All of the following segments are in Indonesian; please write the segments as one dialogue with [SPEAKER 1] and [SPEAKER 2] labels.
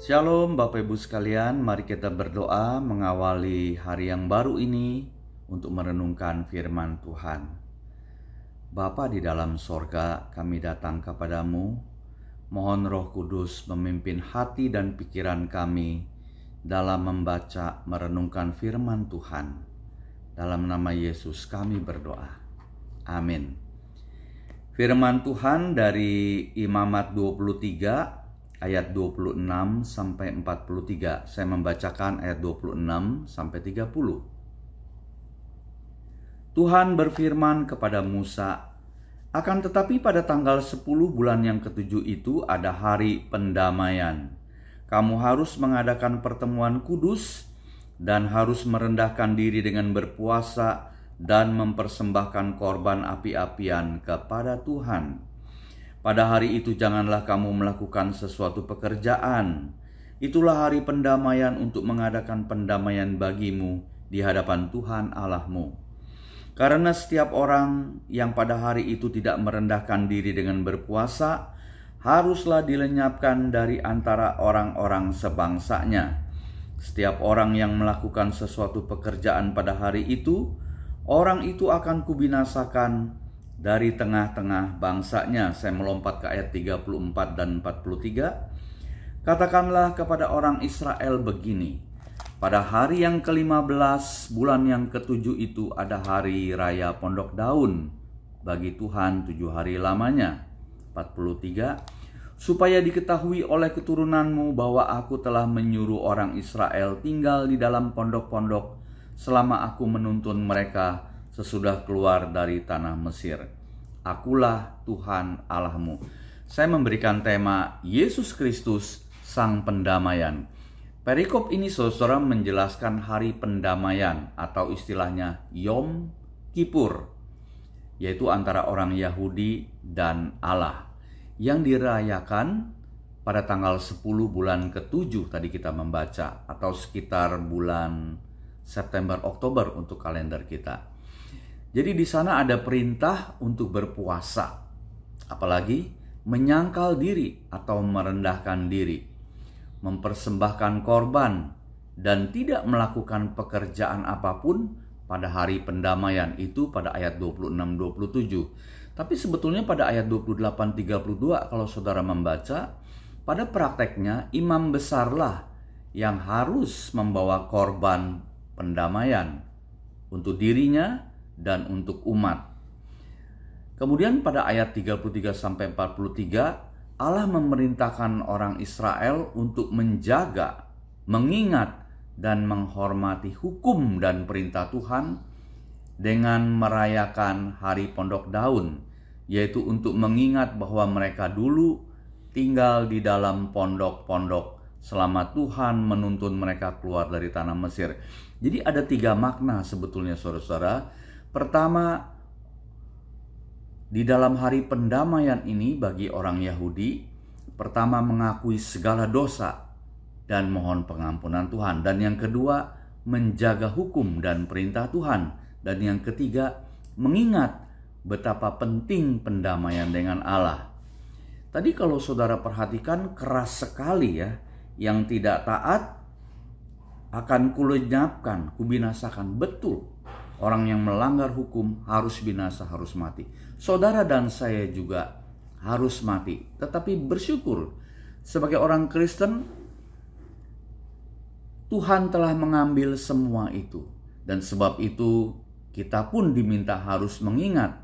[SPEAKER 1] Shalom Bapak Ibu sekalian, mari kita berdoa mengawali hari yang baru ini untuk merenungkan firman Tuhan. Bapa di dalam sorga, kami datang kepadamu, mohon Roh Kudus memimpin hati dan pikiran kami dalam membaca merenungkan firman Tuhan. Dalam nama Yesus kami berdoa. Amin. Firman Tuhan dari Imamat 23 ayat 26 sampai 43. Saya membacakan ayat 26 sampai 30. Tuhan berfirman kepada Musa, "Akan tetapi pada tanggal 10 bulan yang ketujuh itu ada hari pendamaian. Kamu harus mengadakan pertemuan kudus dan harus merendahkan diri dengan berpuasa dan mempersembahkan korban api-apian kepada Tuhan. Pada hari itu janganlah kamu melakukan sesuatu pekerjaan. Itulah hari pendamaian untuk mengadakan pendamaian bagimu di hadapan Tuhan Allahmu. Karena setiap orang yang pada hari itu tidak merendahkan diri dengan berpuasa, haruslah dilenyapkan dari antara orang-orang sebangsanya. Setiap orang yang melakukan sesuatu pekerjaan pada hari itu, orang itu akan kubinasakan dari tengah-tengah bangsanya." Saya melompat ke ayat 34 dan 43. "Katakanlah kepada orang Israel begini, pada hari yang ke-15 bulan yang ke-7 itu ada hari raya pondok daun bagi Tuhan 7 hari lamanya." 43. "Supaya diketahui oleh keturunanmu bahwa aku telah menyuruh orang Israel tinggal di dalam pondok-pondok selama aku menuntun mereka sesudah keluar dari tanah Mesir. Akulah Tuhan Allahmu." Saya memberikan tema Yesus Kristus Sang Pendamaian. Perikop ini saudara menjelaskan hari pendamaian atau istilahnya Yom Kippur, yaitu antara orang Yahudi dan Allah, yang dirayakan pada tanggal 10 bulan ke-7 tadi kita membaca, atau sekitar bulan September Oktober untuk kalender kita. Jadi di sana ada perintah untuk berpuasa, apalagi menyangkal diri atau merendahkan diri, mempersembahkan korban, dan tidak melakukan pekerjaan apapun pada hari pendamaian itu pada ayat 26-27. Tapi sebetulnya pada ayat 28-32 kalau saudara membaca, pada prakteknya imam besarlah yang harus membawa korban pendamaian untuk dirinya dan untuk umat. Kemudian pada ayat 33-43, Allah memerintahkan orang Israel untuk menjaga, mengingat, dan menghormati hukum dan perintah Tuhan dengan merayakan hari pondok daun, yaitu untuk mengingat bahwa mereka dulu tinggal di dalam pondok-pondok selama Tuhan menuntun mereka keluar dari tanah Mesir. Jadi ada 3 makna sebetulnya saudara-saudara. Pertama, di dalam hari pendamaian ini bagi orang Yahudi, pertama mengakui segala dosa dan mohon pengampunan Tuhan. Dan yang kedua, menjaga hukum dan perintah Tuhan. Dan yang ketiga, mengingat betapa penting pendamaian dengan Allah. Tadi kalau saudara perhatikan keras sekali ya, yang tidak taat akan kulenyapkan, kubinasakan. Betul. Orang yang melanggar hukum harus binasa, harus mati. Saudara dan saya juga harus mati. Tetapi bersyukur, sebagai orang Kristen, Tuhan telah mengambil semua itu. Dan sebab itu kita pun diminta harus mengingat,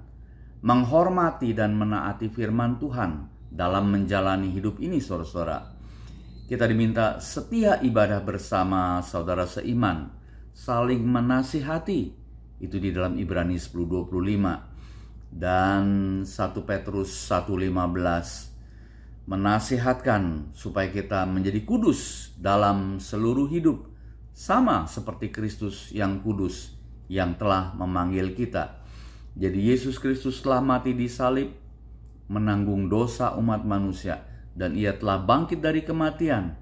[SPEAKER 1] menghormati dan menaati firman Tuhan dalam menjalani hidup ini saudara-saudara. Kita diminta setia ibadah bersama saudara seiman, saling menasihati. Itu di dalam Ibrani 10:25 dan 1 Petrus 1:15, menasihatkan supaya kita menjadi kudus dalam seluruh hidup, sama seperti Kristus yang kudus yang telah memanggil kita. Jadi Yesus Kristus telah mati di salib, menanggung dosa umat manusia, dan ia telah bangkit dari kematian,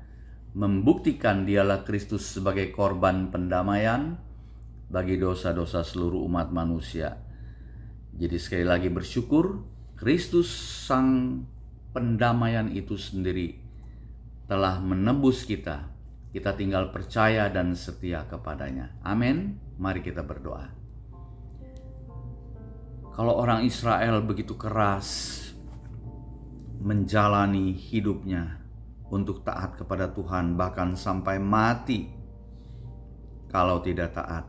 [SPEAKER 1] membuktikan dialah Kristus sebagai korban pendamaian bagi dosa-dosa seluruh umat manusia. Jadi sekali lagi bersyukur, Kristus Sang Pendamaian itu sendiri telah menebus kita. Kita tinggal percaya dan setia kepadanya. Amin. Mari kita berdoa. Kalau orang Israel begitu keras menjalani hidupnya untuk taat kepada Tuhan, bahkan sampai mati kalau tidak taat,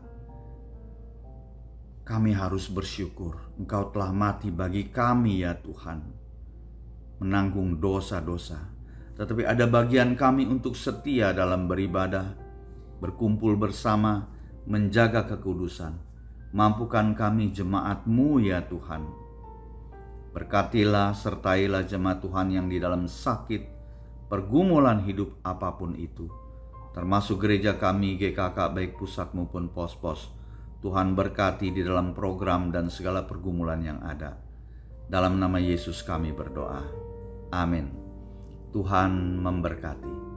[SPEAKER 1] kami harus bersyukur Engkau telah mati bagi kami ya Tuhan, menanggung dosa-dosa. Tetapi ada bagian kami untuk setia dalam beribadah, berkumpul bersama, menjaga kekudusan. Mampukan kami jemaat-Mu ya Tuhan. Berkatilah, sertailah jemaat Tuhan yang di dalam sakit, pergumulan hidup apapun itu, termasuk gereja kami GKK baik pusat maupun pos-pos. Tuhan berkati di dalam program dan segala pergumulan yang ada. Dalam nama Yesus kami berdoa. Amin. Tuhan memberkati.